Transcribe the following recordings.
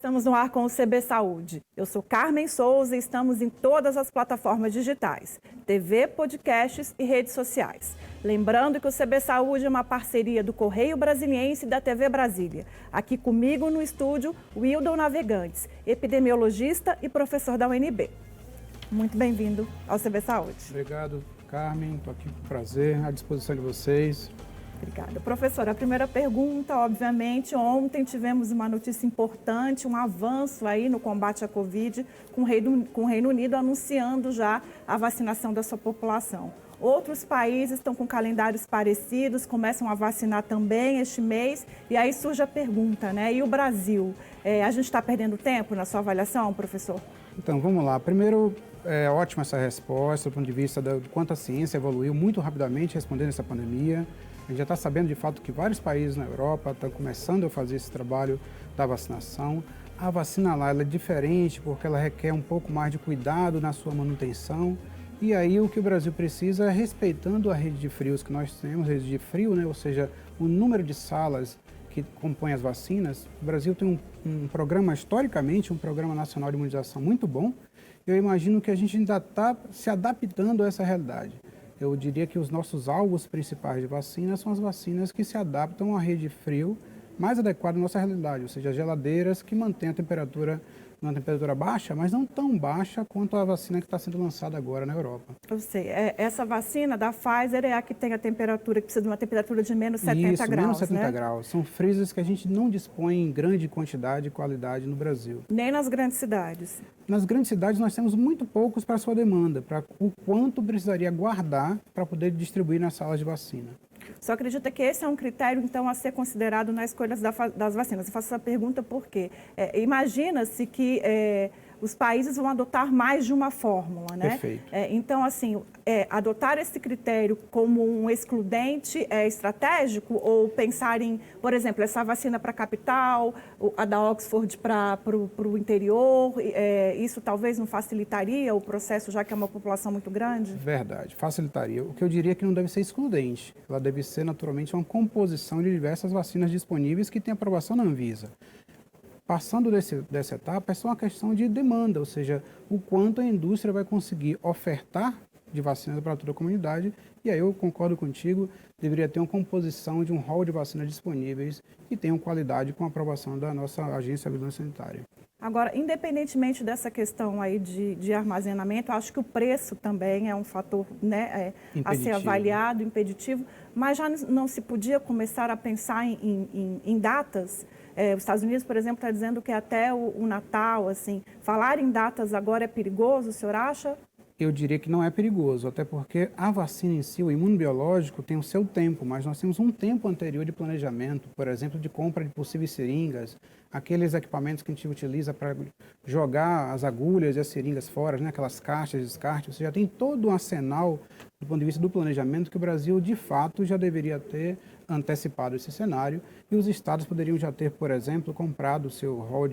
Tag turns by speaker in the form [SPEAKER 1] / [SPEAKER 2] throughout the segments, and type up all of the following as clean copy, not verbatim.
[SPEAKER 1] Estamos no ar com o CB Saúde. Eu sou Carmen Souza e estamos em todas as plataformas digitais, TV, podcasts e redes sociais. Lembrando que o CB Saúde é uma parceria do Correio Brasiliense e da TV Brasília. Aqui comigo no estúdio, Wildon Navegantes, epidemiologista e professor da UNB. Muito bem-vindo ao CB Saúde.
[SPEAKER 2] Obrigado, Carmen. Estou aqui com prazer, à disposição de vocês.
[SPEAKER 1] Obrigada. Professora, a primeira pergunta, obviamente, ontem tivemos uma notícia importante, um avanço aí no combate à Covid, com o Reino Unido anunciando já a vacinação da sua população. Outros países estão com calendários parecidos, começam a vacinar também este mês, e aí surge a pergunta, né? E o Brasil? A gente está perdendo tempo na sua avaliação, professor?
[SPEAKER 2] Então, vamos lá. Primeiro, é ótima essa resposta, do ponto de vista do quanto a ciência evoluiu muito rapidamente respondendo essa pandemia. A gente já está sabendo, de fato, que vários países na Europa estão começando a fazer esse trabalho da vacinação. A vacina lá ela é diferente porque ela requer um pouco mais de cuidado na sua manutenção. E aí o que o Brasil precisa é, respeitando a rede de frios que nós temos, rede de frio, né? Ou seja, o número de salas que compõem as vacinas. O Brasil tem um programa, historicamente, um programa nacional de imunização muito bom. Eu imagino que a gente ainda está se adaptando a essa realidade. Eu diria que os nossos alvos principais de vacina são as vacinas que se adaptam à rede de frio mais adequada à nossa realidade, ou seja, geladeiras que mantêm a temperatura numa temperatura baixa, mas não tão baixa quanto a vacina que está sendo lançada agora na Europa.
[SPEAKER 1] Eu sei, essa vacina da Pfizer é a que tem a temperatura, que precisa de uma temperatura de menos 70
[SPEAKER 2] Isso,
[SPEAKER 1] graus,
[SPEAKER 2] menos 70
[SPEAKER 1] né?
[SPEAKER 2] graus. São freezers que a gente não dispõe em grande quantidade e qualidade no Brasil.
[SPEAKER 1] Nem nas grandes cidades.
[SPEAKER 2] Nas grandes cidades nós temos muito poucos para a sua demanda, para o quanto precisaria guardar para poder distribuir nas salas de vacina.
[SPEAKER 1] Só acredita que esse é um critério, então, a ser considerado na escolha das vacinas? Eu faço essa pergunta porque imagina-se que os países vão adotar mais de uma fórmula, né?
[SPEAKER 2] Perfeito.
[SPEAKER 1] Então, assim, adotar esse critério como um excludente estratégico ou pensar em, por exemplo, essa vacina para a capital, a da Oxford para o interior, isso talvez não facilitaria o processo, já que é uma população muito grande?
[SPEAKER 2] Verdade, facilitaria. O que eu diria é que não deve ser excludente. Ela deve ser, naturalmente, uma composição de diversas vacinas disponíveis que têm aprovação na Anvisa. Passando dessa etapa, é só uma questão de demanda, ou seja, o quanto a indústria vai conseguir ofertar de vacinas para toda a comunidade. E aí eu concordo contigo, deveria ter uma composição de um rol de vacinas disponíveis que tenham qualidade com a aprovação da nossa Agência de Vigilância Sanitária.
[SPEAKER 1] Agora, independentemente dessa questão aí de armazenamento, acho que o preço também é um fator, né, a ser avaliado, impeditivo, mas já não se podia começar a pensar em datas? Os Estados Unidos, por exemplo, está dizendo que até o Natal, assim, falar em datas agora é perigoso, o senhor acha?
[SPEAKER 2] Eu diria que não é perigoso, até porque a vacina em si, o imunobiológico, tem o seu tempo, mas nós temos um tempo anterior de planejamento, por exemplo, de compra de possíveis seringas, aqueles equipamentos que a gente utiliza para jogar as agulhas e as seringas fora, né, aquelas caixas de descarte. Você já tem todo um arsenal do ponto de vista do planejamento que o Brasil, de fato, já deveria ter antecipado esse cenário e os estados poderiam já ter, por exemplo, comprado o seu rol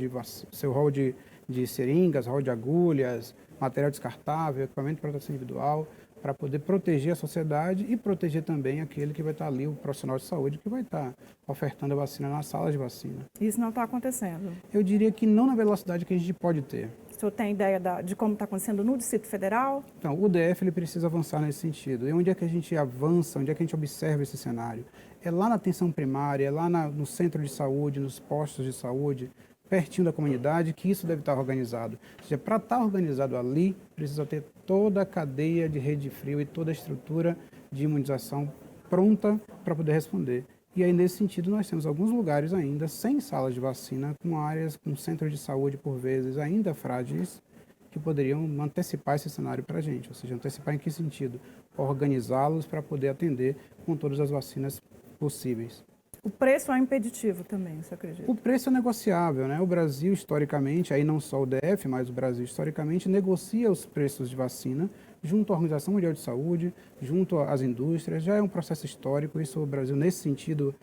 [SPEAKER 2] de seringas, rol de agulhas, material descartável, equipamento de proteção individual, para poder proteger a sociedade e proteger também aquele que vai estar ali, o profissional de saúde, que vai estar ofertando a vacina nas salas de vacina.
[SPEAKER 1] Isso não está acontecendo?
[SPEAKER 2] Eu diria que não na velocidade que a gente pode ter.
[SPEAKER 1] O senhor tem ideia de como está acontecendo no Distrito Federal?
[SPEAKER 2] Então, o DF ele precisa avançar nesse sentido. E onde é que a gente avança, onde é que a gente observa esse cenário? É lá na atenção primária, é lá no centro de saúde, nos postos de saúde, pertinho da comunidade, que isso deve estar organizado. Ou seja, para estar organizado ali, precisa ter toda a cadeia de rede de frio e toda a estrutura de imunização pronta para poder responder. E aí, nesse sentido, nós temos alguns lugares ainda sem salas de vacina, com áreas, com centros de saúde, por vezes, ainda frágeis, que poderiam antecipar esse cenário para a gente. Ou seja, antecipar em que sentido? Organizá-los para poder atender com todas as vacinas possíveis.
[SPEAKER 1] O preço é impeditivo também, você acredita?
[SPEAKER 2] O preço é negociável, né? O Brasil, historicamente, aí não só o DF, mas o Brasil, historicamente, negocia os preços de vacina junto à Organização Mundial de Saúde, junto às indústrias. Já é um processo histórico, isso o Brasil, nesse sentido,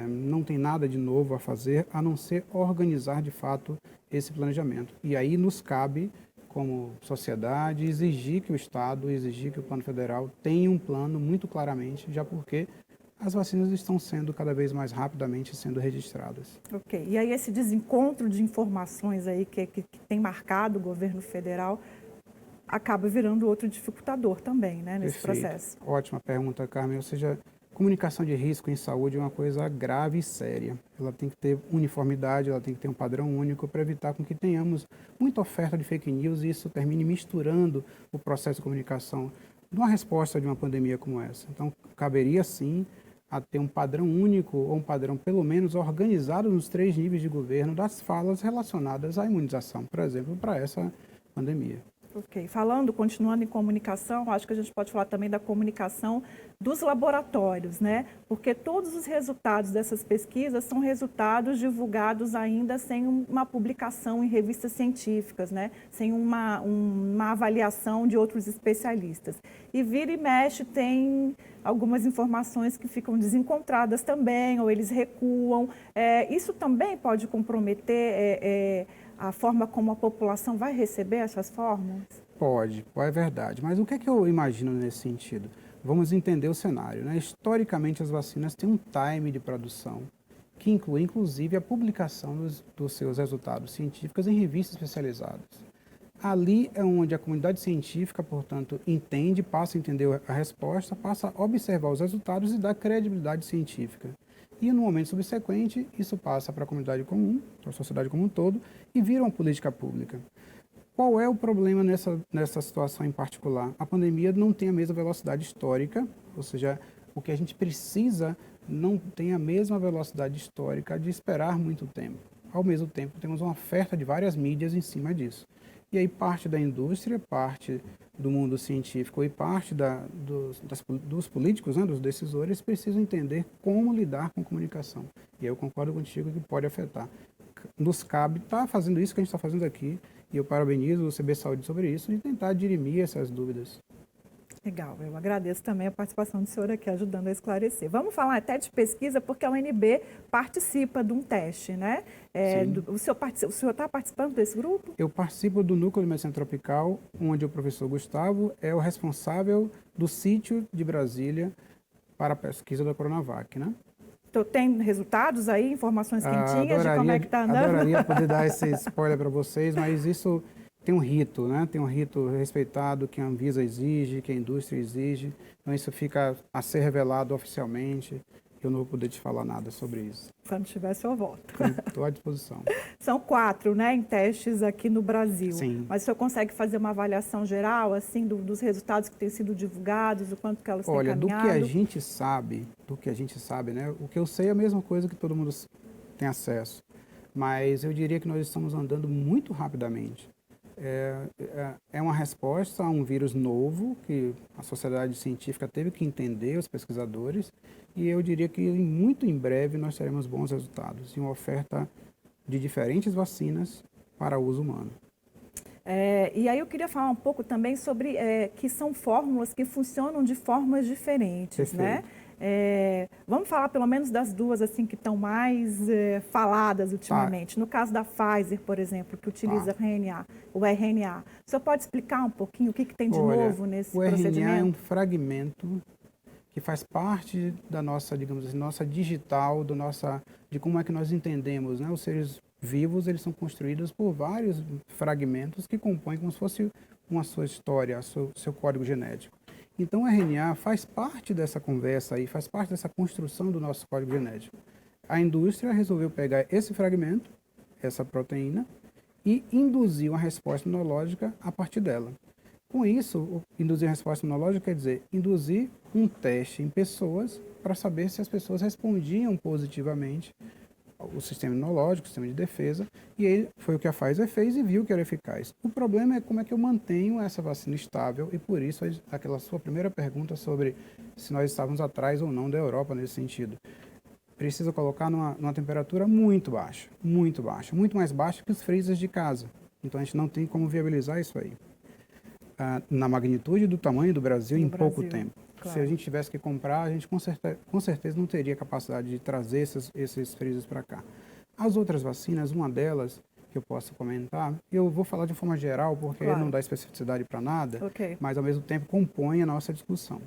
[SPEAKER 2] não tem nada de novo a fazer, a não ser organizar, de fato, esse planejamento. E aí nos cabe, como sociedade, exigir que o Estado, exigir que o Plano Federal tenha um plano muito claramente, já porque as vacinas estão sendo cada vez mais rapidamente sendo registradas.
[SPEAKER 1] Ok. E aí esse desencontro de informações aí que tem marcado o governo federal acaba virando outro dificultador também, né, nesse
[SPEAKER 2] Perfeito.
[SPEAKER 1] processo.
[SPEAKER 2] Ótima pergunta, Carmen. Ou seja, comunicação de risco em saúde é uma coisa grave e séria. Ela tem que ter uniformidade, ela tem que ter um padrão único para evitar com que tenhamos muita oferta de fake news e isso termine misturando o processo de comunicação de uma resposta de uma pandemia como essa. Então, caberia sim a ter um padrão único ou um padrão pelo menos organizado nos 3 níveis de governo das falas relacionadas à imunização, por exemplo, para essa pandemia.
[SPEAKER 1] Ok. Continuando em comunicação, acho que a gente pode falar também da comunicação dos laboratórios, né? Porque todos os resultados dessas pesquisas são resultados divulgados ainda sem uma publicação em revistas científicas, né? Sem uma avaliação de outros especialistas. E vira e mexe tem algumas informações que ficam desencontradas também, ou eles recuam. Isso também pode comprometer a forma como a população vai receber essas fórmulas?
[SPEAKER 2] Pode, é verdade. Mas o que é que eu imagino nesse sentido? Vamos entender o cenário, né? Historicamente, as vacinas têm um time de produção que inclui, inclusive, a publicação dos seus resultados científicos em revistas especializadas. Ali é onde a comunidade científica, portanto, entende, passa a entender a resposta, passa a observar os resultados e dar credibilidade científica. E no momento subsequente, isso passa para a comunidade comum, para a sociedade como um todo, e vira uma política pública. Qual é o problema nessa situação em particular? A pandemia não tem a mesma velocidade histórica, ou seja, o que a gente precisa não tem a mesma velocidade histórica de esperar muito tempo. Ao mesmo tempo, temos uma oferta de várias mídias em cima disso. E aí parte da indústria, parte do mundo científico e parte dos políticos, né, dos decisores, precisam entender como lidar com comunicação. E aí eu concordo contigo que pode afetar. Nos cabe estar fazendo isso que a gente está fazendo aqui, e eu parabenizo o CB Saúde sobre isso, de tentar dirimir essas dúvidas.
[SPEAKER 1] Legal, eu agradeço também a participação do senhor aqui, ajudando a esclarecer. Vamos falar até de pesquisa, porque a UNB participa de um teste, né? O senhor está participando desse grupo?
[SPEAKER 2] Eu participo do Núcleo de Medicina Tropical, onde o professor Gustavo é o responsável do sítio de Brasília para a pesquisa da Coronavac, né?
[SPEAKER 1] Então, tem resultados aí, informações quentinhas de como é que está andando?
[SPEAKER 2] Adoraria poder dar esse spoiler para vocês, mas isso tem um rito, né? Tem um rito respeitado que a Anvisa exige, que a indústria exige. Então isso fica a ser revelado oficialmente. Eu não vou poder te falar nada sobre isso.
[SPEAKER 1] Quando tiver, eu volto.
[SPEAKER 2] Estou à disposição.
[SPEAKER 1] São 4, né, em testes aqui no Brasil.
[SPEAKER 2] Sim.
[SPEAKER 1] Mas o senhor consegue fazer uma avaliação geral, assim, dos resultados que têm sido divulgados, o quanto que elas têm caminhado?
[SPEAKER 2] Olha, do que a gente sabe, né? O que eu sei é a mesma coisa que todo mundo tem acesso. Mas eu diria que nós estamos andando muito rapidamente. É uma resposta a um vírus novo que a sociedade científica teve que entender, os pesquisadores, e eu diria que muito em breve nós teremos bons resultados e uma oferta de diferentes vacinas para uso humano.
[SPEAKER 1] E aí eu queria falar um pouco também sobre que são fórmulas que funcionam de formas diferentes,
[SPEAKER 2] Perfeito.
[SPEAKER 1] né? Vamos falar pelo menos das duas assim que estão mais faladas ultimamente. No caso da Pfizer, por exemplo, que utiliza o RNA. O senhor pode explicar um pouquinho o que tem de novo nesse procedimento?
[SPEAKER 2] O RNA é um fragmento que faz parte da nossa, digamos assim, nossa digital, de como é que nós entendemos, né? Os seres vivos, eles são construídos por vários fragmentos que compõem como se fosse uma sua história, seu código genético. Então, o RNA faz parte dessa conversa aí, faz parte dessa construção do nosso código genético. A indústria resolveu pegar esse fragmento, essa proteína, e induzir uma resposta imunológica a partir dela. Com isso, induzir a resposta imunológica quer dizer induzir um teste em pessoas para saber se as pessoas respondiam positivamente ao sistema imunológico, o sistema de defesa, e ele foi o que a Pfizer fez e viu que era eficaz. O problema é como é que eu mantenho essa vacina estável e por isso aquela sua primeira pergunta sobre se nós estávamos atrás ou não da Europa nesse sentido. Precisa colocar numa temperatura muito baixa, muito mais baixa que os freezers de casa. Então a gente não tem como viabilizar isso aí. Na magnitude do tamanho do Brasil em pouco tempo. Claro. Se a gente tivesse que comprar, a gente com certeza não teria capacidade de trazer esses freezers para cá. As outras vacinas, uma delas que eu posso comentar, eu vou falar de forma geral porque não dá especificidade para nada, mas ao mesmo tempo compõe a nossa discussão.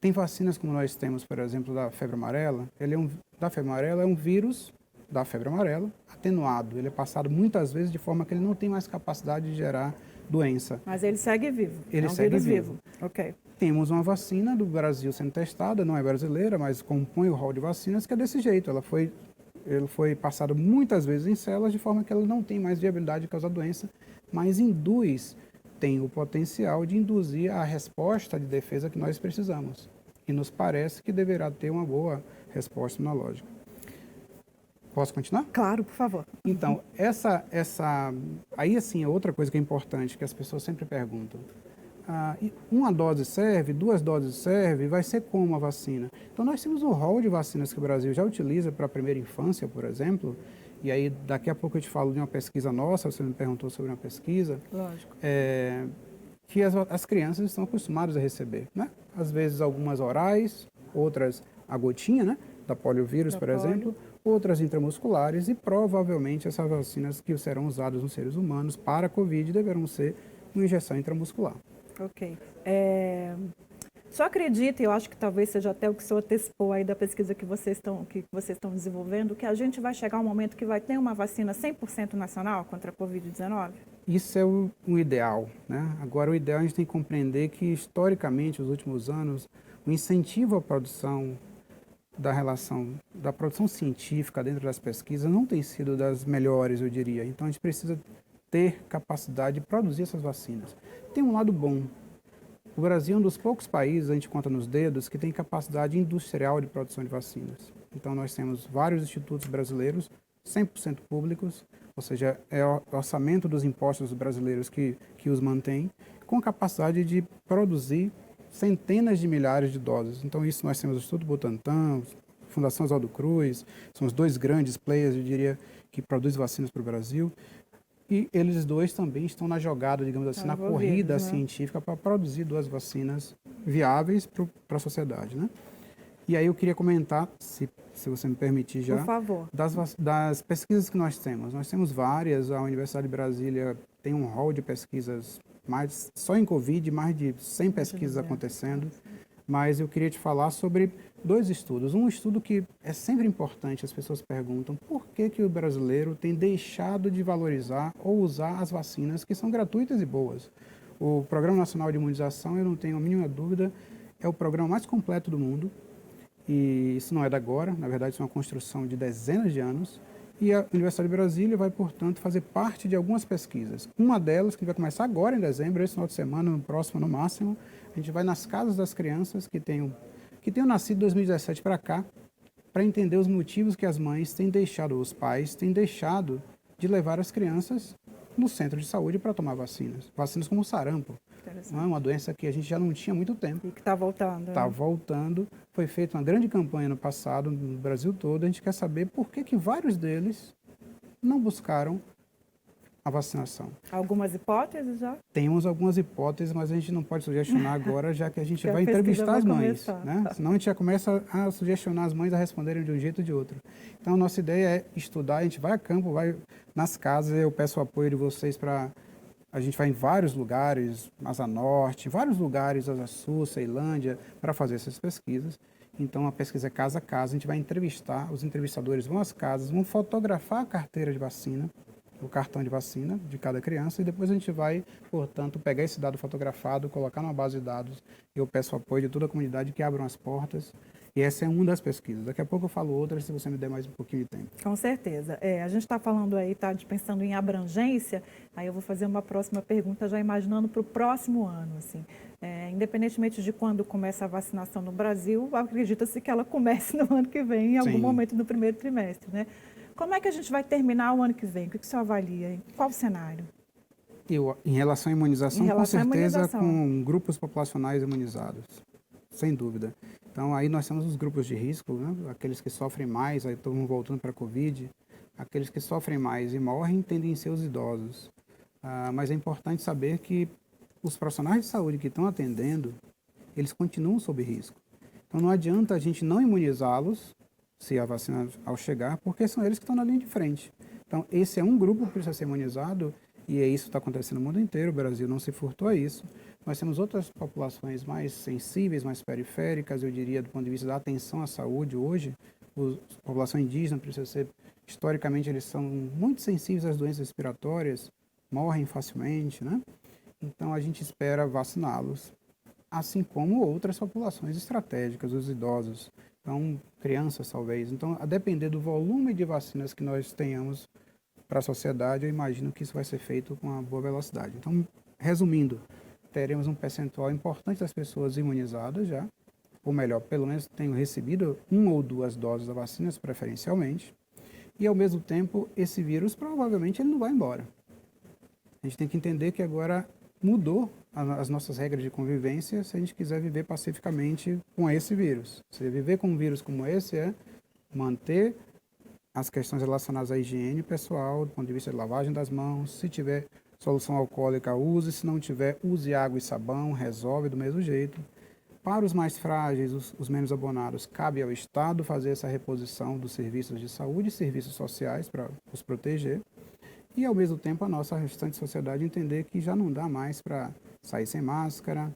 [SPEAKER 2] Tem vacinas como nós temos, por exemplo, da febre amarela. Da febre amarela é um vírus da febre amarela atenuado. Ele é passado muitas vezes de forma que ele não tem mais capacidade de gerar doença.
[SPEAKER 1] Mas ele segue vivo.
[SPEAKER 2] Ele
[SPEAKER 1] é um
[SPEAKER 2] segue
[SPEAKER 1] vírus
[SPEAKER 2] vivo.
[SPEAKER 1] Ok.
[SPEAKER 2] Temos uma vacina do Brasil sendo testada, não é brasileira, mas compõe o rol de vacinas que é desse jeito. Ele foi passado muitas vezes em células de forma que ela não tem mais viabilidade de causar doença, mas tem o potencial de induzir a resposta de defesa que nós precisamos. E nos parece que deverá ter uma boa resposta imunológica. Posso continuar?
[SPEAKER 1] Claro, por favor.
[SPEAKER 2] Então, aí assim é outra coisa que é importante, que as pessoas sempre perguntam. Uma dose serve, 2 doses serve, vai ser como a vacina? Então, nós temos um rol de vacinas que o Brasil já utiliza para a primeira infância, por exemplo, e aí daqui a pouco eu te falo de uma pesquisa nossa, você me perguntou sobre uma pesquisa.
[SPEAKER 1] Lógico.
[SPEAKER 2] Que as crianças estão acostumadas a receber, né? Às vezes algumas orais, outras a gotinha, né? Da poliovírus, por exemplo, outras intramusculares e provavelmente essas vacinas que serão usadas nos seres humanos para a Covid deverão ser uma injeção intramuscular.
[SPEAKER 1] Ok. Só acredita, e eu acho que talvez seja até o que o senhor antecipou aí da pesquisa que vocês estão desenvolvendo, que a gente vai chegar a um momento que vai ter uma vacina 100% nacional contra a Covid-19?
[SPEAKER 2] Isso é o ideal, né? Agora, o ideal a gente tem que compreender que, historicamente, nos últimos anos, o incentivo à produção da produção científica dentro das pesquisas não tem sido das melhores, eu diria. Então, a gente precisa ter capacidade de produzir essas vacinas. Tem um lado bom. O Brasil é um dos poucos países, a gente conta nos dedos, que tem capacidade industrial de produção de vacinas. Então, nós temos vários institutos brasileiros, 100% públicos, ou seja, é o orçamento dos impostos brasileiros que os mantém, com capacidade de produzir centenas de milhares de doses. Então, isso nós temos o Instituto Butantan, Fundação Oswaldo Cruz, são os 2 grandes players, eu diria, que produzem vacinas para o Brasil. E eles 2 também estão na jogada, digamos assim, na corrida, né, científica para produzir 2 vacinas viáveis para a sociedade, né? E aí eu queria comentar, se você me permitir já,
[SPEAKER 1] por favor,
[SPEAKER 2] das pesquisas que nós temos. Nós temos várias, a Universidade de Brasília tem um rol de pesquisas, só em Covid, mais de 100 pesquisas acontecendo. Mas eu queria te falar sobre 2 estudos. Um estudo que é sempre importante, as pessoas perguntam por que o brasileiro tem deixado de valorizar ou usar as vacinas que são gratuitas e boas. O Programa Nacional de Imunização, eu não tenho a mínima dúvida, é o programa mais completo do mundo. E isso não é da agora, na verdade isso é uma construção de dezenas de anos. E a Universidade de Brasília vai, portanto, fazer parte de algumas pesquisas. Uma delas, que vai começar agora em dezembro, esse final de semana, no próximo no máximo, a gente vai nas casas das crianças que tenham nascido de 2017 para cá, para entender os motivos que as mães têm deixado, os pais têm deixado de levar as crianças no centro de saúde para tomar vacinas. Vacinas como o sarampo. Não é uma doença que a gente já não tinha há muito tempo.
[SPEAKER 1] E que está voltando.
[SPEAKER 2] Está voltando. Foi feita uma grande campanha no passado, no Brasil todo. A gente quer saber por que vários deles não buscaram a vacinação.
[SPEAKER 1] Algumas hipóteses já?
[SPEAKER 2] Temos algumas hipóteses, mas a gente não pode sugestionar agora, já que a gente vai entrevistar as mães. Né? Senão a gente já começa a sugestionar as mães a responderem de um jeito ou de outro. Então, a nossa ideia é estudar, a gente vai a campo, vai nas casas, eu peço o apoio de vocês para... A gente vai em vários lugares, Asa Norte, vários lugares, Asa Sul, Ceilândia, para fazer essas pesquisas. Então, a pesquisa é casa a casa, a gente vai entrevistar, os entrevistadores vão às casas, vão fotografar a carteira de vacina, o cartão de vacina de cada criança, e depois a gente vai, portanto, pegar esse dado fotografado, colocar numa base de dados. Eu peço o apoio de toda a comunidade que abram as portas. E essa é uma das pesquisas. Daqui a pouco eu falo outras, se você me der mais um pouquinho de tempo.
[SPEAKER 1] Com certeza. A gente está falando aí, está pensando em abrangência, aí eu vou fazer uma próxima pergunta, já imaginando para o próximo ano. Assim. Independentemente de quando começa a vacinação no Brasil, acredita-se que ela comece no ano que vem, em algum momento no primeiro trimestre, né? Como é que a gente vai terminar o ano que vem? O que o senhor avalia? Qual o cenário?
[SPEAKER 2] Em relação à imunização, com certeza, com grupos populacionais imunizados, sem dúvida. Então, aí nós temos os grupos de risco, né? Aqueles que sofrem mais, aí estão voltando para a Covid, aqueles que sofrem mais e morrem tendem a ser os idosos. Mas é importante saber que os profissionais de saúde que estão atendendo, eles continuam sob risco. Então, não adianta a gente não imunizá-los, se a vacina ao chegar, porque são eles que estão na linha de frente. Então, esse é um grupo que precisa ser imunizado E isso está acontecendo no mundo inteiro, o Brasil não se furtou a isso. Nós temos outras populações mais sensíveis, mais periféricas, eu diria, do ponto de vista da atenção à saúde. Hoje, a população indígena precisa ser, historicamente, eles são muito sensíveis às doenças respiratórias, morrem facilmente, né? Então, a gente espera vaciná-los, assim como outras populações estratégicas, os idosos, então, crianças, talvez. Então, a depender do volume de vacinas que nós tenhamos para a sociedade, eu imagino que isso vai ser feito com uma boa velocidade. Então, resumindo, teremos um percentual importante das pessoas imunizadas já, ou melhor, pelo menos tenham recebido 1 ou 2 doses da vacina, preferencialmente, e ao mesmo tempo, esse vírus provavelmente ele não vai embora. A gente tem que entender que agora mudou as nossas regras de convivência se a gente quiser viver pacificamente com esse vírus. Se viver com um vírus como esse é manter as questões relacionadas à higiene pessoal, do ponto de vista de lavagem das mãos. Se tiver solução alcoólica, use. Se não tiver, use água e sabão, resolve do mesmo jeito. Para os mais frágeis, os menos abonados, cabe ao Estado fazer essa reposição dos serviços de saúde e serviços sociais para os proteger. E, ao mesmo tempo, a nossa restante sociedade entender que já não dá mais para sair sem máscara,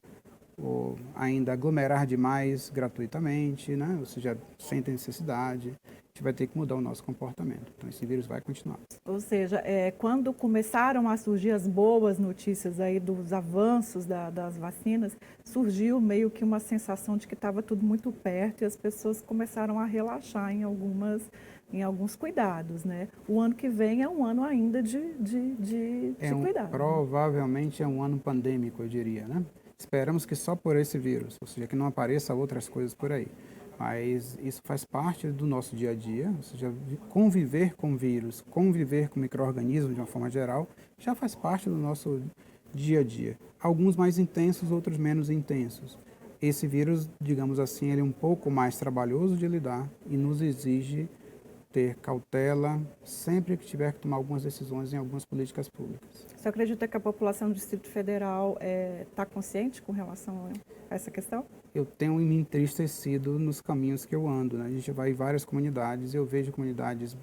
[SPEAKER 2] ou ainda aglomerar demais gratuitamente, né? Ou seja, sem ter necessidade. A gente vai ter que mudar o nosso comportamento. Então, esse vírus vai continuar.
[SPEAKER 1] Ou seja, quando começaram a surgir as boas notícias aí dos avanços das vacinas, surgiu meio que uma sensação de que estava tudo muito perto e as pessoas começaram a relaxar em alguns cuidados, né? O ano que vem é um ano ainda de cuidado.
[SPEAKER 2] Provavelmente é um ano pandêmico, eu diria, né? Esperamos que só por esse vírus, ou seja, que não apareça outras coisas por aí. Mas isso faz parte do nosso dia a dia, ou seja, conviver com vírus, conviver com micro-organismos de uma forma geral, já faz parte do nosso dia a dia. Alguns mais intensos, outros menos intensos. Esse vírus, digamos assim, ele é um pouco mais trabalhoso de lidar e nos exige ter cautela sempre que tiver que tomar algumas decisões em algumas políticas públicas.
[SPEAKER 1] Você acredita que a população do Distrito Federal está consciente com relação a essa questão?
[SPEAKER 2] Eu tenho me entristecido nos caminhos que eu ando, né? A gente vai em várias comunidades, eu vejo comunidades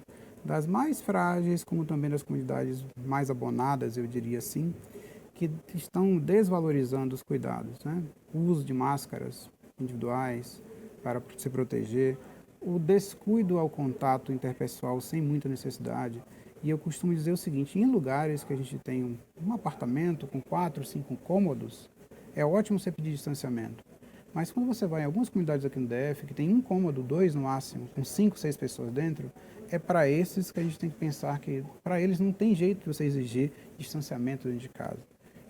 [SPEAKER 2] das mais frágeis, como também das comunidades mais abonadas, eu diria assim, que estão desvalorizando os cuidados, né? O uso de máscaras individuais para se proteger, o descuido ao contato interpessoal sem muita necessidade. E eu costumo dizer o seguinte, em lugares que a gente tem um apartamento com 4, 5 cômodos, é ótimo você pedir distanciamento. Mas quando você vai em algumas comunidades aqui no DF, que tem um cômodo, 2 no máximo, com 5, 6 pessoas dentro, é para esses que a gente tem que pensar que, para eles, não tem jeito de você exigir distanciamento dentro de casa.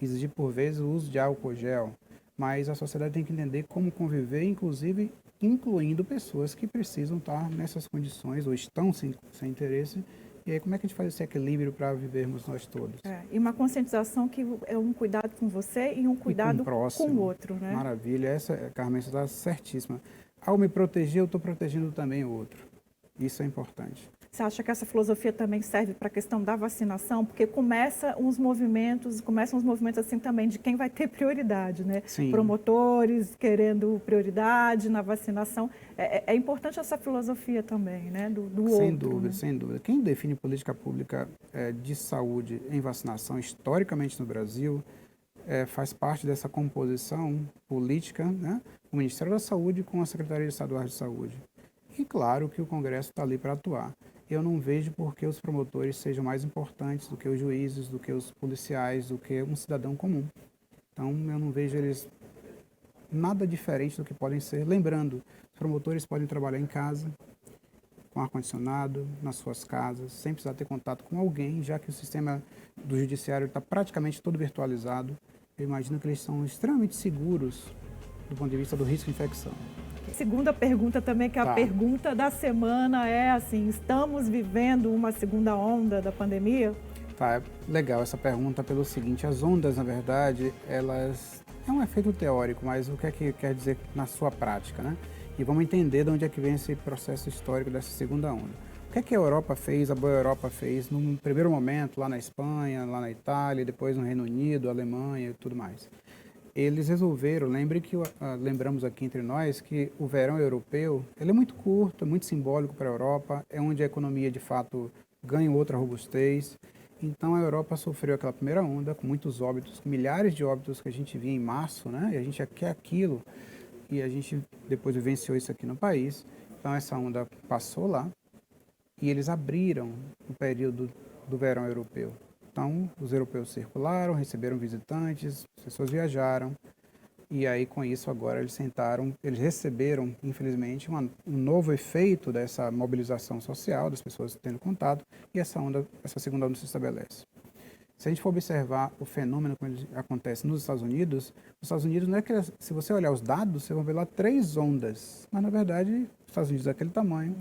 [SPEAKER 2] Exigir, por vezes, o uso de álcool gel. Mas a sociedade tem que entender como conviver, inclusive incluindo pessoas que precisam estar nessas condições ou estão sem interesse. E aí, como é que a gente faz esse equilíbrio para vivermos nós todos?
[SPEAKER 1] E uma conscientização que é um cuidado com você e um cuidado com o outro, né?
[SPEAKER 2] Maravilha. Essa, Carmen, você está certíssima. Ao me proteger, eu estou protegendo também o outro. Isso é importante.
[SPEAKER 1] Você acha que essa filosofia também serve para a questão da vacinação? Porque começam uns movimentos assim também de quem vai ter prioridade, né?
[SPEAKER 2] Sim.
[SPEAKER 1] Promotores querendo prioridade na vacinação. É importante essa filosofia também, né? Do outro.
[SPEAKER 2] Sem dúvida,
[SPEAKER 1] né?
[SPEAKER 2] sem dúvida. Quem define política pública de saúde em vacinação historicamente no Brasil faz parte dessa composição política, né? O Ministério da Saúde com a Secretaria Estadual de Saúde. E claro que o Congresso está ali para atuar. Eu não vejo por que os promotores sejam mais importantes do que os juízes, do que os policiais, do que um cidadão comum. Então, eu não vejo eles nada diferente do que podem ser. Lembrando, os promotores podem trabalhar em casa, com ar-condicionado, nas suas casas, sem precisar ter contato com alguém, já que o sistema do judiciário está praticamente todo virtualizado. Eu imagino que eles são extremamente seguros do ponto de vista do risco de infecção.
[SPEAKER 1] Segunda pergunta também, que a pergunta da semana é assim, estamos vivendo uma segunda onda da pandemia?
[SPEAKER 2] Tá, legal essa pergunta pelo seguinte, as ondas, na verdade, elas é um efeito teórico, mas o que é que quer dizer na sua prática, né? E vamos entender de onde é que vem esse processo histórico dessa segunda onda. O que é que a Europa fez, a boa Europa fez, num primeiro momento, lá na Espanha, lá na Itália, depois no Reino Unido, Alemanha e tudo mais? Eles resolveram, lembramos aqui entre nós, que o verão europeu ele é muito curto, é muito simbólico para a Europa, é onde a economia de fato ganha outra robustez. Então a Europa sofreu aquela primeira onda com muitos óbitos, com milhares de óbitos que a gente via em março, né? E a gente já quer aquilo e a gente depois vivenciou isso aqui no país. Então essa onda passou lá e eles abriram o período do verão europeu. Então os europeus circularam, receberam visitantes, as pessoas viajaram. E aí, com isso, agora eles receberam, infelizmente, um novo efeito dessa mobilização social, das pessoas tendo contato, e essa segunda onda se estabelece. Se a gente for observar o fenômeno como ele acontece nos Estados Unidos não é que, se você olhar os dados, você vai ver lá 3 ondas, mas na verdade, os Estados Unidos é aquele tamanho.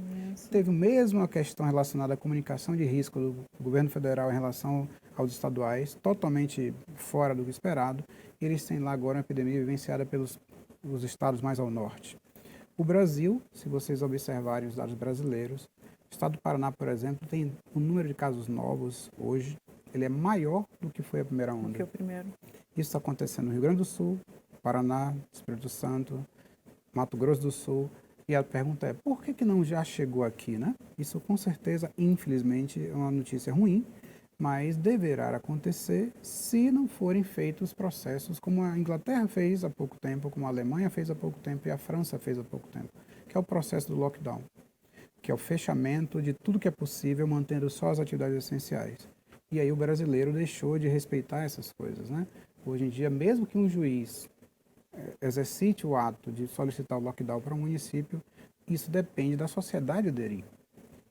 [SPEAKER 2] Teve mesmo a questão relacionada à comunicação de risco do governo federal em relação aos estaduais, totalmente fora do esperado. Eles têm lá agora uma epidemia vivenciada pelos os estados mais ao norte. O Brasil, se vocês observarem os dados brasileiros, o estado do Paraná, por exemplo, tem um número de casos novos hoje, ele é maior do que foi a primeira onda.
[SPEAKER 1] Do que o primeiro.
[SPEAKER 2] Isso está acontecendo no Rio Grande do Sul, Paraná, Espírito Santo, Mato Grosso do Sul. E a pergunta é, por que não já chegou aqui, né? Isso com certeza, infelizmente, é uma notícia ruim, mas deverá acontecer se não forem feitos processos como a Inglaterra fez há pouco tempo, como a Alemanha fez há pouco tempo e a França fez há pouco tempo, que é o processo do lockdown, que é o fechamento de tudo que é possível, mantendo só as atividades essenciais. E aí o brasileiro deixou de respeitar essas coisas, né? Hoje em dia, mesmo que um juiz exercite o ato de solicitar o lockdown para um município, isso depende da sociedade aderir.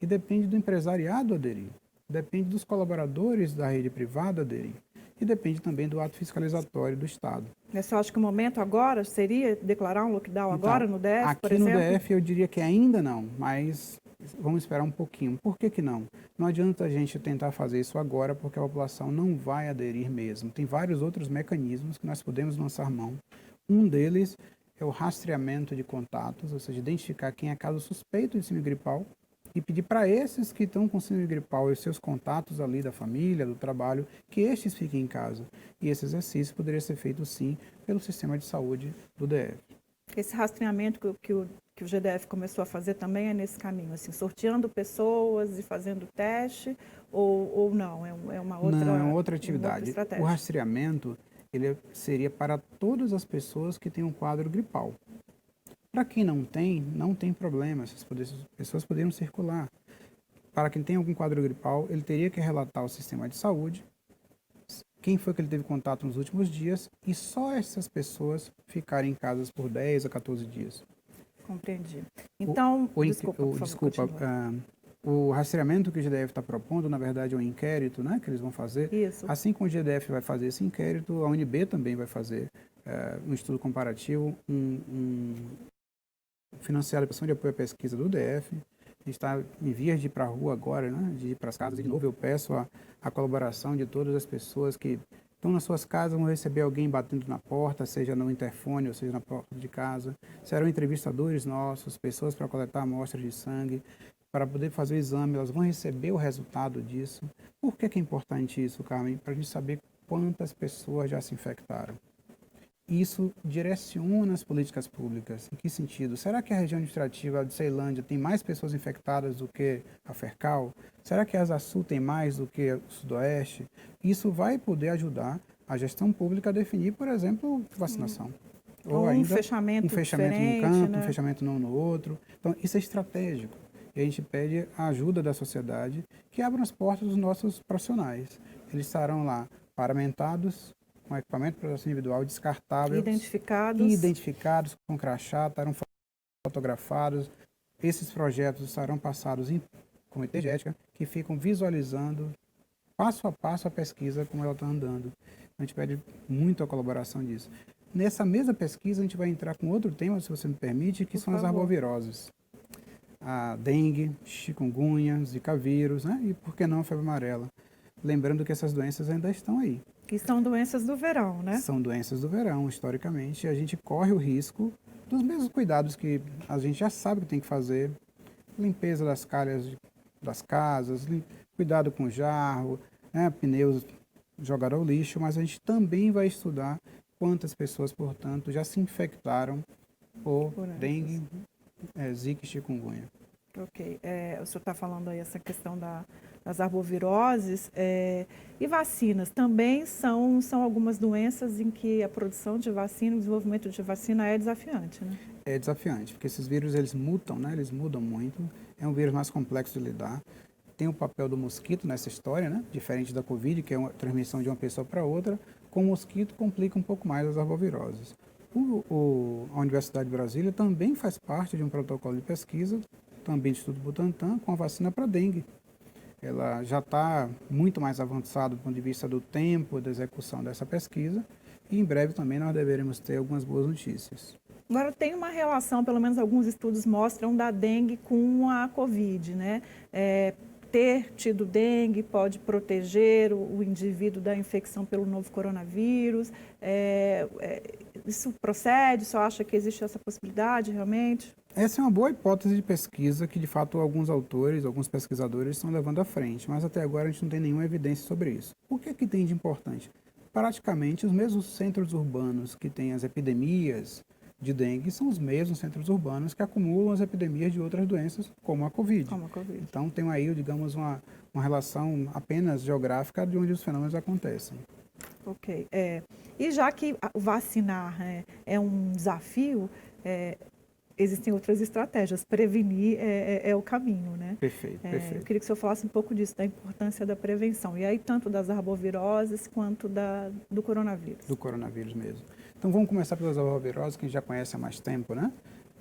[SPEAKER 2] E depende do empresariado aderir. Depende dos colaboradores da rede privada aderir. E depende também do ato fiscalizatório do Estado.
[SPEAKER 1] Você acha que o momento agora seria declarar um lockdown agora no DF, por exemplo?
[SPEAKER 2] Aqui no DF eu diria que ainda não, mas vamos esperar um pouquinho. Por que não? Não adianta a gente tentar fazer isso agora, porque a população não vai aderir mesmo. Tem vários outros mecanismos que nós podemos lançar mão. Um deles é o rastreamento de contatos, ou seja, identificar quem é caso suspeito de síndrome gripal e pedir para esses que estão com síndrome gripal e seus contatos ali da família, do trabalho, que estes fiquem em casa. E esse exercício poderia ser feito, sim, pelo sistema de saúde do DF.
[SPEAKER 1] Esse rastreamento que o GDF começou a fazer também é nesse caminho, assim, sorteando pessoas e fazendo teste, ou não? É uma outra,
[SPEAKER 2] não, é uma outra atividade.
[SPEAKER 1] Outra estratégia.
[SPEAKER 2] O rastreamento ele seria para todas as pessoas que têm um quadro gripal. Para quem não tem problema, essas pessoas poderiam circular. Para quem tem algum quadro gripal, ele teria que relatar ao sistema de saúde quem foi que ele teve contato nos últimos dias e só essas pessoas ficarem em casa por 10 a 14 dias.
[SPEAKER 1] Compreendi. Então,
[SPEAKER 2] o rastreamento que o GDF está propondo, na verdade, é um inquérito, né, que eles vão fazer.
[SPEAKER 1] Isso.
[SPEAKER 2] Assim como o GDF vai fazer esse inquérito, a UNB também vai fazer um estudo comparativo, financiado pela Ação de Apoio à Pesquisa do DF. A gente está em vias de ir para a rua agora, né, de ir para as casas. De novo, eu peço a colaboração de todas as pessoas que estão nas suas casas, vão receber alguém batendo na porta, seja no interfone ou seja na porta de casa. Serão entrevistadores nossos, pessoas para coletar amostras de sangue, para poder fazer o exame, elas vão receber o resultado disso. Por que é importante isso, Carmen? Para a gente saber quantas pessoas já se infectaram. Isso direciona as políticas públicas. Em que sentido? Será que a região administrativa de Ceilândia tem mais pessoas infectadas do que a Fercal? Será que a Asa Sul tem mais do que o Sudoeste? Isso vai poder ajudar a gestão pública a definir, por exemplo, vacinação.
[SPEAKER 1] Ou ainda um fechamento
[SPEAKER 2] num canto,
[SPEAKER 1] né?
[SPEAKER 2] Um fechamento no outro. Então, isso é estratégico. E a gente pede a ajuda da sociedade que abra as portas dos nossos profissionais. Eles estarão lá paramentados, com equipamento de proteção individual descartável. Identificados com crachá, estarão fotografados. Esses projetos estarão passados em comitê de ética, que ficam visualizando passo a passo a pesquisa, como ela está andando. A gente pede muito a colaboração disso. Nessa mesma pesquisa, a gente vai entrar com outro tema, se você me permite, que são as arboviroses. A dengue, chikungunya, zika vírus, né? E por que não a febre amarela? Lembrando que essas doenças ainda estão aí.
[SPEAKER 1] Que são doenças do verão, né?
[SPEAKER 2] São doenças do verão, historicamente. A gente corre o risco dos mesmos cuidados que a gente já sabe que tem que fazer. Limpeza das calhas das casas, cuidado com o jarro, né? Pneus jogados ao lixo. Mas a gente também vai estudar quantas pessoas, portanto, já se infectaram por dengue, zika e chikungunya.
[SPEAKER 1] Ok. O senhor está falando aí essa questão da das arboviroses. E vacinas também são algumas doenças em que a produção de vacina, o desenvolvimento de vacina é desafiante, né?
[SPEAKER 2] É desafiante, porque esses vírus eles mutam, né? Eles mudam muito. É um vírus mais complexo de lidar. Tem o papel do mosquito nessa história, né? Diferente da Covid, que é uma transmissão de uma pessoa para outra, com o mosquito complica um pouco mais as arboviroses. A Universidade de Brasília também faz parte de um protocolo de pesquisa, também do Instituto Butantan, com a vacina para dengue. Ela já está muito mais avançada do ponto de vista do tempo da execução dessa pesquisa e em breve também nós deveremos ter algumas boas notícias.
[SPEAKER 1] Agora, tem uma relação, pelo menos alguns estudos mostram, da dengue com a Covid, né? Ter tido dengue pode proteger o indivíduo da infecção pelo novo coronavírus. Isso procede? Só acha que existe essa possibilidade realmente?
[SPEAKER 2] Essa é uma boa hipótese de pesquisa que, de fato, alguns autores, alguns pesquisadores estão levando à frente, mas até agora a gente não tem nenhuma evidência sobre isso. O que tem de importante? Praticamente os mesmos centros urbanos que têm as epidemias de dengue são os mesmos centros urbanos que acumulam as epidemias de outras doenças, como a Covid. Então, tem aí, digamos, uma relação apenas geográfica de onde os fenômenos acontecem.
[SPEAKER 1] Ok. E já que vacinar é um desafio, existem outras estratégias. Prevenir é o caminho, né?
[SPEAKER 2] Perfeito.
[SPEAKER 1] Eu queria que o senhor falasse um pouco disso, da importância da prevenção. E aí, tanto das arboviroses quanto do coronavírus.
[SPEAKER 2] Do coronavírus mesmo. Então, vamos começar pelas arboviroses, que a gente já conhece há mais tempo, né?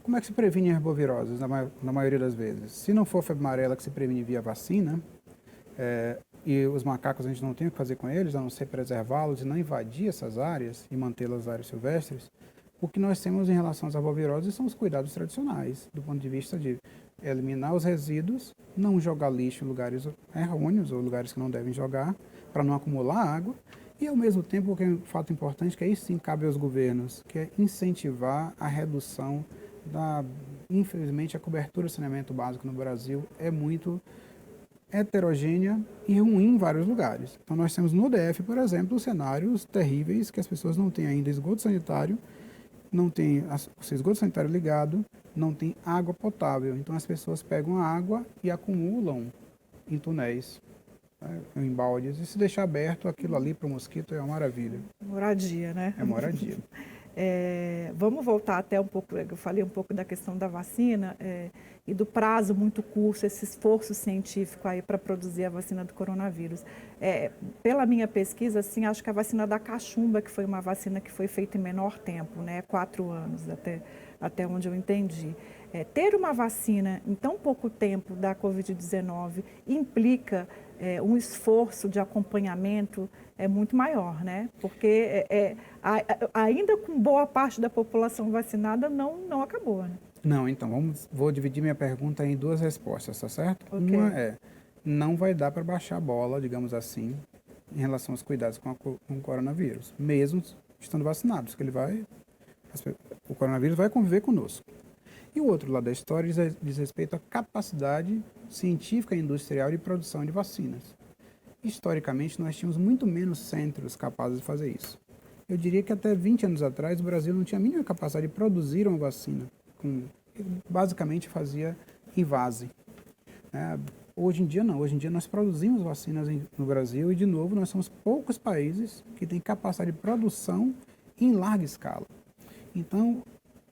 [SPEAKER 2] Como é que se previne arboviroses, na maioria das vezes? Se não for febre amarela que se previne via vacina, e os macacos a gente não tem o que fazer com eles, a não ser preservá-los e não invadir essas áreas e mantê-las áreas silvestres, o que nós temos em relação às arboviroses são os cuidados tradicionais, do ponto de vista de eliminar os resíduos, não jogar lixo em lugares errôneos ou lugares que não devem jogar, para não acumular água, e ao mesmo tempo, o que é um fato importante, que aí sim cabe aos governos, que é incentivar a redução infelizmente, a cobertura de saneamento básico no Brasil é muito heterogênea e ruim em vários lugares. Então nós temos no DF, por exemplo, cenários terríveis que as pessoas não têm ainda esgoto sanitário, não tem o seu esgoto sanitário ligado, não tem água potável. Então as pessoas pegam a água e acumulam em túneis, em baldes. E se deixar aberto, aquilo ali para o mosquito é uma maravilha.
[SPEAKER 1] Moradia, né?
[SPEAKER 2] É moradia.
[SPEAKER 1] Vamos voltar até um pouco, eu falei um pouco da questão da vacina e do prazo muito curto, esse esforço científico aí para produzir a vacina do coronavírus. Pela minha pesquisa, assim, acho que a vacina da cachumba, que foi uma vacina que foi feita em menor tempo, né, 4 anos, até onde eu entendi. Ter uma vacina em tão pouco tempo da Covid-19 implica um esforço de acompanhamento muito maior, né? Porque ainda com boa parte da população vacinada não acabou, né?
[SPEAKER 2] Não, então, vou dividir minha pergunta em 2 respostas, tá certo?
[SPEAKER 1] Okay.
[SPEAKER 2] Uma não vai dar para baixar a bola, digamos assim, em relação aos cuidados com o coronavírus, mesmo estando vacinados, que o coronavírus vai conviver conosco. E o outro lado da história diz respeito à capacidade científica e industrial de produção de vacinas. Historicamente, nós tínhamos muito menos centros capazes de fazer isso. Eu diria que até 20 anos atrás, o Brasil não tinha a mínima capacidade de produzir uma vacina. Basicamente, fazia invase. Hoje em dia, não. Hoje em dia, nós produzimos vacinas no Brasil e, de novo, nós somos poucos países que têm capacidade de produção em larga escala. Então,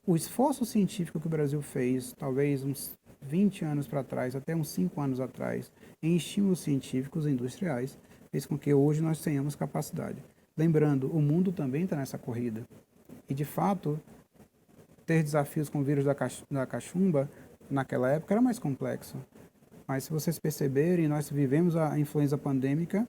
[SPEAKER 2] o esforço científico que o Brasil fez, talvez uns 20 anos para trás, até uns 5 anos atrás, em estímulos científicos e industriais, fez com que hoje nós tenhamos capacidade. Lembrando, o mundo também está nessa corrida. E, de fato, ter desafios com o vírus da cachumba, naquela época, era mais complexo. Mas, se vocês perceberem, nós vivemos a influenza pandêmica,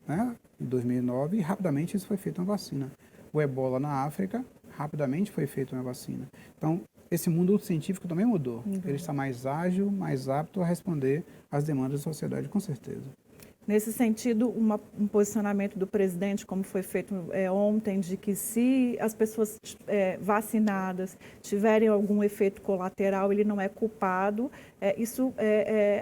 [SPEAKER 2] né, em 2009, e rapidamente isso foi feito uma vacina. O ebola na África, rapidamente foi feita uma vacina. Então, esse mundo científico também mudou. Ele está mais ágil, mais apto a responder às demandas da sociedade, com certeza.
[SPEAKER 1] Nesse sentido, um posicionamento do presidente, como foi feito ontem, de que se as pessoas vacinadas tiverem algum efeito colateral, ele não é culpado, isso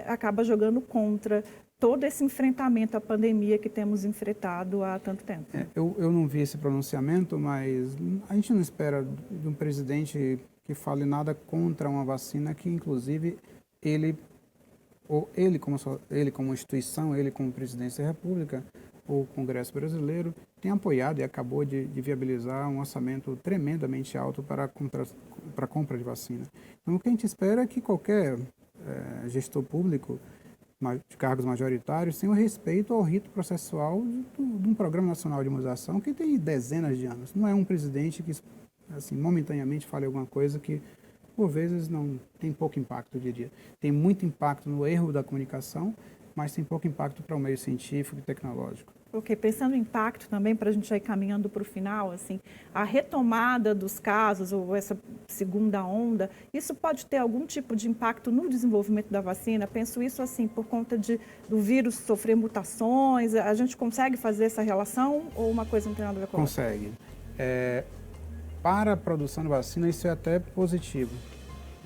[SPEAKER 1] acaba jogando contra todo esse enfrentamento à pandemia que temos enfrentado há tanto tempo.
[SPEAKER 2] Eu não vi esse pronunciamento, mas a gente não espera de um presidente que fale nada contra uma vacina que, inclusive, ele ou ele como instituição, ele como presidência da República, o Congresso Brasileiro, tem apoiado e acabou de viabilizar um orçamento tremendamente alto para a compra de vacina. Então, o que a gente espera é que qualquer gestor público de cargos majoritários tenha o respeito ao rito processual de um Programa Nacional de Imunização que tem dezenas de anos. Não é um presidente que, assim, momentaneamente fale alguma coisa que, por vezes, não tem pouco impacto no dia a dia. Tem muito impacto no erro da comunicação, mas tem pouco impacto para o meio científico e tecnológico.
[SPEAKER 1] Ok, pensando em impacto também, para a gente ir caminhando para o final, assim, a retomada dos casos ou essa segunda onda, isso pode ter algum tipo de impacto no desenvolvimento da vacina? Penso isso assim, por conta do vírus sofrer mutações, a gente consegue fazer essa relação ou uma coisa não tem nada a ver com a outra?
[SPEAKER 2] Consegue. Para a produção de vacina, isso é até positivo,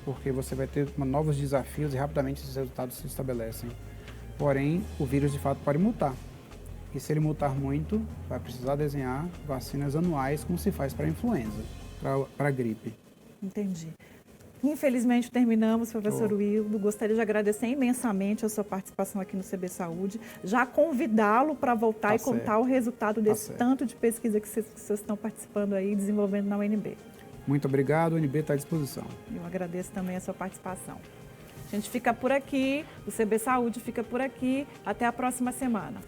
[SPEAKER 2] porque você vai ter novos desafios e rapidamente esses resultados se estabelecem. Porém, o vírus de fato pode mutar. E se ele mutar muito, vai precisar desenhar vacinas anuais, como se faz para a influenza, para a gripe.
[SPEAKER 1] Entendi. Infelizmente terminamos, professor Wildo. Gostaria de agradecer imensamente a sua participação aqui no CB Saúde. Já convidá-lo para voltar e contar o resultado desse tanto de pesquisa que vocês estão participando aí, desenvolvendo na UNB.
[SPEAKER 2] Muito obrigado, a UNB está à disposição.
[SPEAKER 1] Eu agradeço também a sua participação. A gente fica por aqui, o CB Saúde fica por aqui. Até a próxima semana.